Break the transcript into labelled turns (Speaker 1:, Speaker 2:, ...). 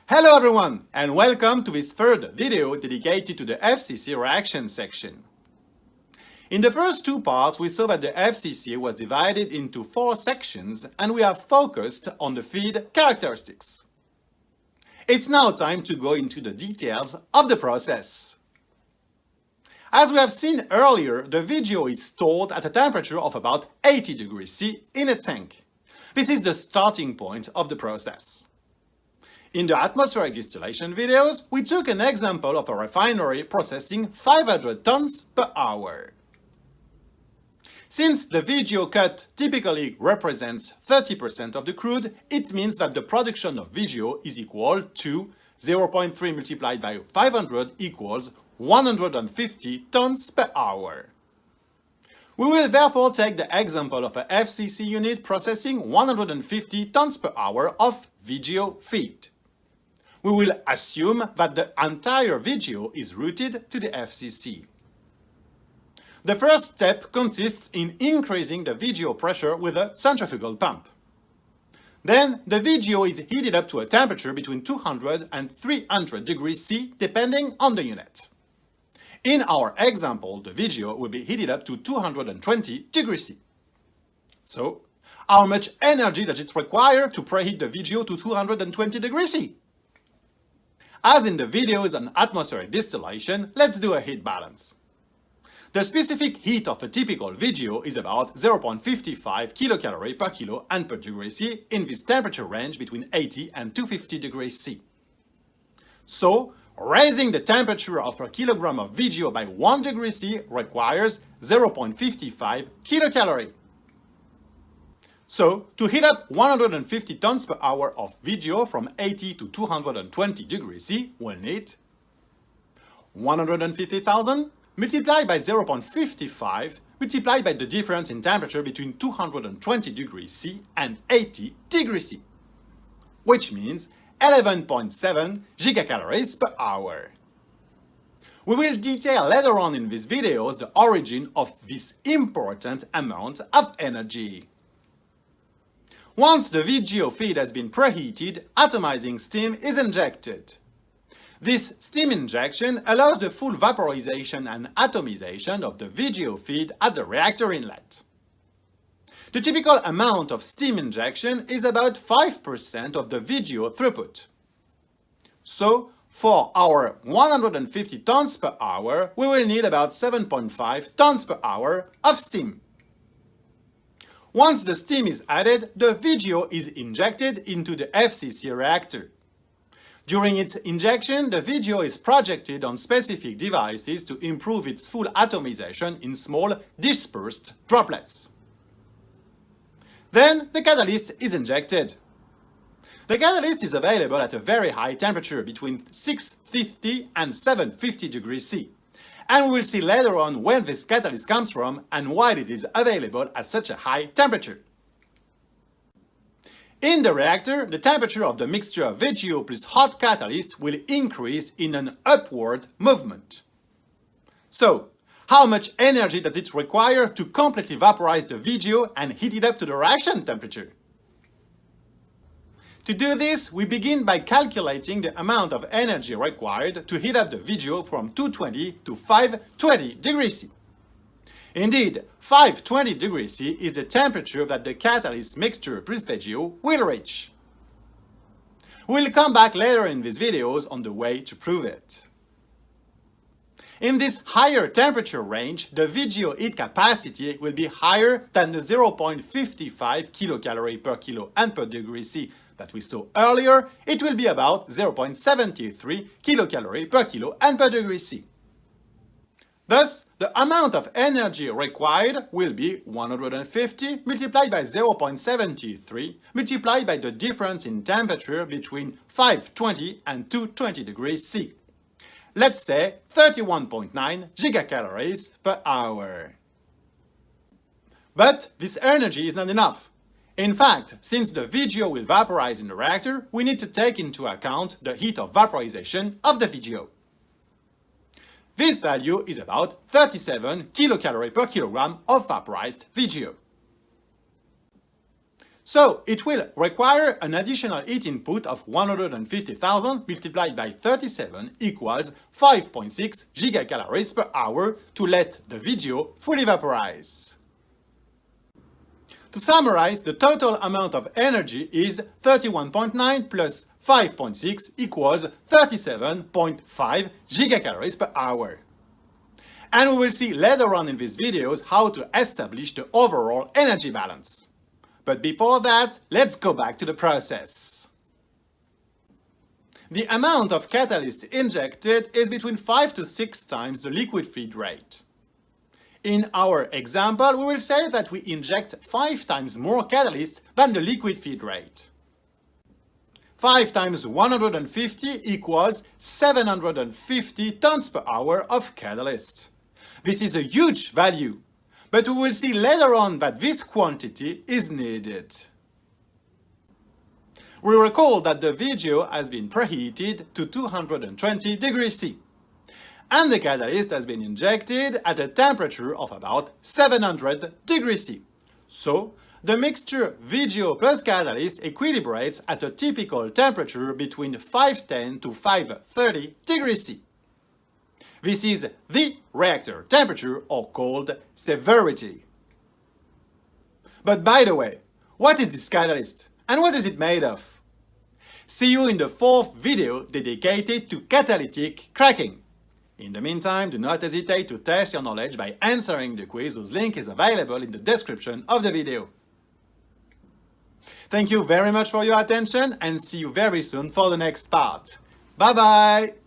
Speaker 1: Hello everyone, and welcome to this third video dedicated to the FCC reaction section. In the first two parts, we saw that the FCC was divided into 4 sections and we have focused on the feed characteristics. It's now time to go into the details of the process. As we have seen earlier, the video is stored at a temperature of about 80 degrees C in a tank. This is the starting point of the process. In the atmospheric distillation videos, we took an example of a refinery processing 500 tons per hour. Since the VGO cut typically represents 30% of the crude, it means that the production of VGO is equal to 0.3 multiplied by 500 equals 150 tons per hour. We will therefore take the example of a FCC unit processing 150 tons per hour of VGO feed. We will assume that the entire VGO is routed to the FCC. The first step consists in increasing the VGO pressure with a centrifugal pump. Then the VGO is heated up to a temperature between 200 and 300 degrees C depending on the unit. In our example, the VGO will be heated up to 220 degrees C. So, how much energy does it require to preheat the VGO to 220 degrees C? As in the videos on atmospheric distillation, let's do a heat balance. The specific heat of a typical VGO is about 0.55 kilocalorie per kilo and per degree C in this temperature range between 80 and 250 degrees C. So, raising the temperature of a kilogram of VGO by 1 degree C requires 0.55 kilocalorie. So, to heat up 150 tons per hour of VGO from 80 to 220 degrees C, we'll need 150,000 multiplied by 0.55 multiplied by the difference in temperature between 220 degrees C and 80 degrees C, which means 11.7 gigacalories per hour. We will detail later on in these videos the origin of this important amount of energy. Once the VGO feed has been preheated, atomizing steam is injected. This steam injection allows the full vaporization and atomization of the VGO feed at the reactor inlet. The typical amount of steam injection is about 5% of the VGO throughput. So, for our 150 tons per hour, we will need about 7.5 tons per hour of steam. Once the steam is added, the VGO is injected into the FCC reactor. During its injection, the VGO is projected on specific devices to improve its full atomization in small, dispersed droplets. Then, the catalyst is injected. The catalyst is available at a very high temperature between 650 and 750 degrees C. And we will see later on where this catalyst comes from and why it is available at such a high temperature. In the reactor, the temperature of the mixture of VGO plus hot catalyst will increase in an upward movement. So, how much energy does it require to completely vaporize the VGO and heat it up to the reaction temperature? To do this, we begin by calculating the amount of energy required to heat up the VGO from 220 to 520 degrees C. Indeed, 520 degrees C is the temperature that the catalyst mixture plus VGO will reach. We'll come back later in these videos on the way to prove it. In this higher temperature range, the VGO heat capacity will be higher than the 0.55 kilocalorie per kilo and per degree C that we saw earlier. It will be about 0.73 kilocalorie per kilo and per degree C. Thus, the amount of energy required will be 150 multiplied by 0.73 multiplied by the difference in temperature between 520 and 220 degrees C. Let's say 31.9 gigacalories per hour. But this energy is not enough. In fact, since the VGO will vaporize in the reactor, we need to take into account the heat of vaporization of the VGO. This value is about 37 kilocalories per kilogram of vaporized VGO. So it will require an additional heat input of 150,000 multiplied by 37 equals 5.6 gigacalories per hour to let the video fully vaporize. To summarize, the total amount of energy is 31.9 plus 5.6 equals 37.5 gigacalories per hour. And we will see later on in these videos how to establish the overall energy balance. But before that, let's go back to the process. The amount of catalyst injected is between 5 to 6 times the liquid feed rate. In our example, we will say that we inject 5 times more catalyst than the liquid feed rate. 5 times 150 equals 750 tons per hour of catalyst. This is a huge value, but we will see later on that this quantity is needed. We recall that the video has been preheated to 220 degrees C, and the catalyst has been injected at a temperature of about 700 degrees C. So, the mixture VGO plus catalyst equilibrates at a typical temperature between 510 to 530 degrees C. This is the reactor temperature, or called severity. But by the way, what is this catalyst and what is it made of? See you in the 4th video dedicated to catalytic cracking. In the meantime, do not hesitate to test your knowledge by answering the quiz whose link is available in the description of the video. Thank you very much for your attention and see you very soon for the next part. Bye bye!